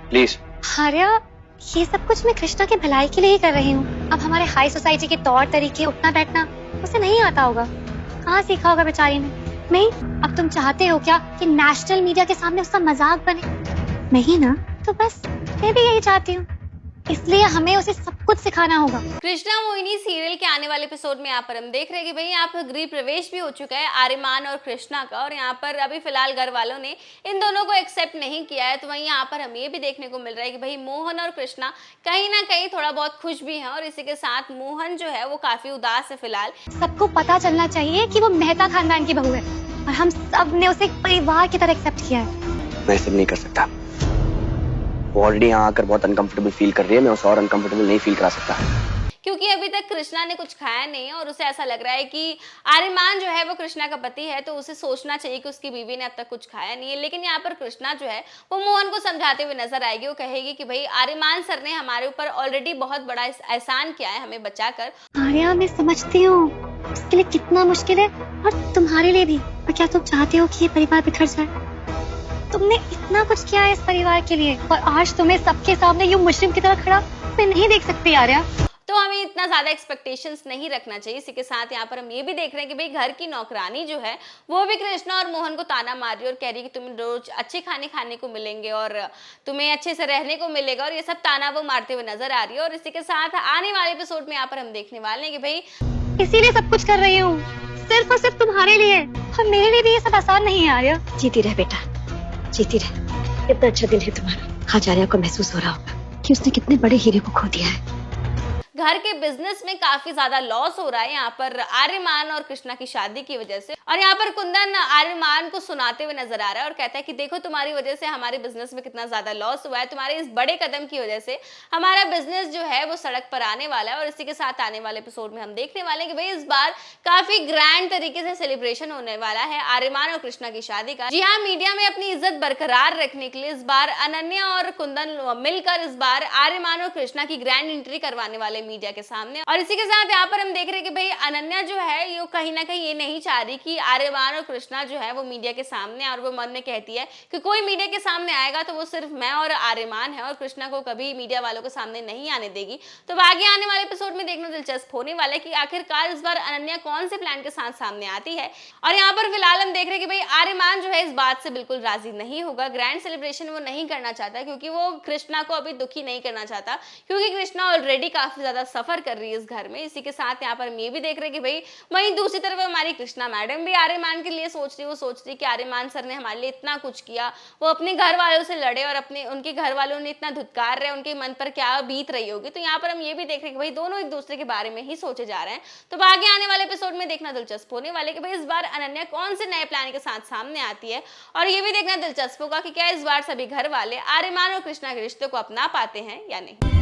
Please. Arya, ये सब कुछ मैं कृष्णा की भलाई के लिए ही कर रही हूँ। अब हमारे हाई सोसाइटी के तौर तरीके, उठना बैठना उसे नहीं आता होगा, कहाँ सीखा होगा बेचारी ने। नहीं, अब तुम चाहते हो क्या कि नेशनल मीडिया के सामने उसका मजाक बने? नहीं ना, तो बस मैं भी यही चाहती हूँ, इसलिए हमें उसे सब कुछ सिखाना होगा। कृष्णा मोहिनी सीरियल के आने वाले एपिसोड में यहाँ पर हम देख रहे हैं कि भाई यहाँ पर गृह प्रवेश भी हो चुका है आर्यमान और कृष्णा का, और यहाँ पर अभी फिलहाल घर वालों ने इन दोनों को एक्सेप्ट नहीं किया है। तो वहीं यहाँ पर हमें ये भी देखने को मिल रहा है कि भाई मोहन और कृष्णा कहीं ना कहीं थोड़ा बहुत खुश भी हैं, और इसी के साथ मोहन जो है वो काफी उदास है फिलहाल। सबको पता चलना चाहिए कि वो मेहता खानदान की बहू है, और हम सब ने उसे एक परिवार की तरह एक्सेप्ट किया है। मैं ऐसे नहीं कर सकता। वो ऑलरेडी यहाँ आकर बहुत अनकंफर्टेबल फील कर रही है, मैं उसे और अनकंफर्टेबल नहीं फील करा सकता। क्योंकि अभी तक कृष्णा ने कुछ खाया नहीं है और उसे ऐसा लग रहा है कि आर्यमान जो है वो कृष्णा का पति है, तो उसे सोचना चाहिए कि उसकी बीवी ने अब तक कुछ खाया नहीं है। लेकिन यहाँ पर कृष्णा जो है वो मोहन को समझाते हुए नजर आएगी। वो कहेगी कि भाई आर्यमान सर ने हमारे ऊपर ऑलरेडी बहुत बड़ा एहसान किया है हमें बचाकर। आर्या, मैं समझती हूँ उसके लिए कितना मुश्किल है, और तुम्हारे लिए भी। और क्या तुम चाहते हो कि ये परिवार बिखर जाए? तुमने इतना कुछ किया है इस परिवार के लिए, और आज तुम्हें सबके सामने यूं मुजरिम की तरह खड़ा मैं नहीं देख सकती आर्या। तो हमें इतना ज्यादा एक्सपेक्टेशंस नहीं रखना चाहिए। इसी के साथ यहाँ पर हम ये भी देख रहे हैं कि भाई घर की नौकरानी जो है वो भी कृष्णा और मोहन को ताना मार रही है और कह रही है कि तुम्हें रोज अच्छे खाने खाने को मिलेंगे और तुम्हें अच्छे से रहने को मिलेगा, और ये सब ताना वो मारते हुए नजर आ रही है। और इसी के साथ आने वाले एपिसोड में यहाँ पर हम देखने वाले हैं कि भाई इसीलिए सब कुछ कर रही हूँ, सिर्फ और सिर्फ तुम्हारे लिए, और मेरे लिए भी ये सब आसान नहीं है आर्या। जीती रह बेटा, जीती रह। कितना अच्छा दिल है तुम्हारा। आज आर्या को महसूस हो रहा होगा कि उसने कितने बड़े हीरे को खो दिया है। घर के बिजनेस में काफी ज्यादा लॉस हो रहा है यहाँ पर आर्यमान और कृष्णा की शादी की वजह से। और यहाँ पर कुंदन आर्यमान को सुनाते हुए नजर आ रहा है और कहता है कि देखो तुम्हारी वजह से हमारे बिजनेस में कितना ज्यादा लॉस हुआ है, तुम्हारे इस बड़े कदम की वजह से हमारा बिजनेस जो है वो सड़क पर आने वाला है। और इसी के साथ आने वाले एपिसोड में हम देखने वाले हैं कि भाई इस बार काफी ग्रैंड तरीके से सेलिब्रेशन होने वाला है आर्यमान और कृष्णा की शादी का। जी हाँ, मीडिया में अपनी इज्जत बरकरार रखने के लिए इस बार अनन्या और कुंदन मिलकर इस बार आर्यमान और कृष्णा की ग्रैंड एंट्री करवाने वाले मीडिया के सामने। और इसी के साथ यहाँ पर हम देख रहे हैं कि भाई अनन्या जो है ये कहीं ना कहीं ये नहीं चाह रही कि आर्यमान और कृष्णा जो है वो मीडिया के सामने, और वो मन में कहती है कि कोई मीडिया के सामने आएगा तो वो सिर्फ मैं और आर्यमान है, और कृष्णा को कभी मीडिया वालों के सामने नहीं आने देगी। तो आगे आने वाले एपिसोड में देखना दिलचस्प होने वाला है कि आखिरकार इस बार अनन्या कौन से प्लान के साथ सामने आती है। और यहाँ पर फिलहाल हम देख रहे हैं कि भाई आर्यमान जो है इस बात से बिल्कुल राजी नहीं होगा, ग्रैंड सेलिब्रेशन वो नहीं करना चाहता, क्योंकि वो कृष्णा को अभी दुखी नहीं करना चाहता, क्योंकि कृष्णा ऑलरेडी काफी ज्यादा सफर कर रही है इस घर में। इसी के साथ यहाँ पर हम ये भी देख रहे हैं कि भाई वहीं दूसरी तरफ हमारी कृष्णा मैडम भी आर्यमान के लिए सोच रही कि आर्यमान सर ने हमारे लिए इतना कुछ किया, वो अपने घर वालों से लड़े और अपने उनके घर वालों ने इतना धुतकार रहे, उनके मन पर क्या बीत रही होगी। तो यहाँ पर हम ये भी देख रहे हैं कि भाई दोनों एक दूसरे के बारे में ही सोचे जा रहे हैं। तो आगे आने वाले एपिसोड में देखना दिलचस्प होने वाले कि भाई इस बार अनन्या कौन से नए प्लान के साथ सामने आती है, और ये भी देखना दिलचस्प होगा कि क्या इस बार सभी घर वाले आर्यमान और कृष्णा के रिश्ते को अपना पाते हैं या नहीं।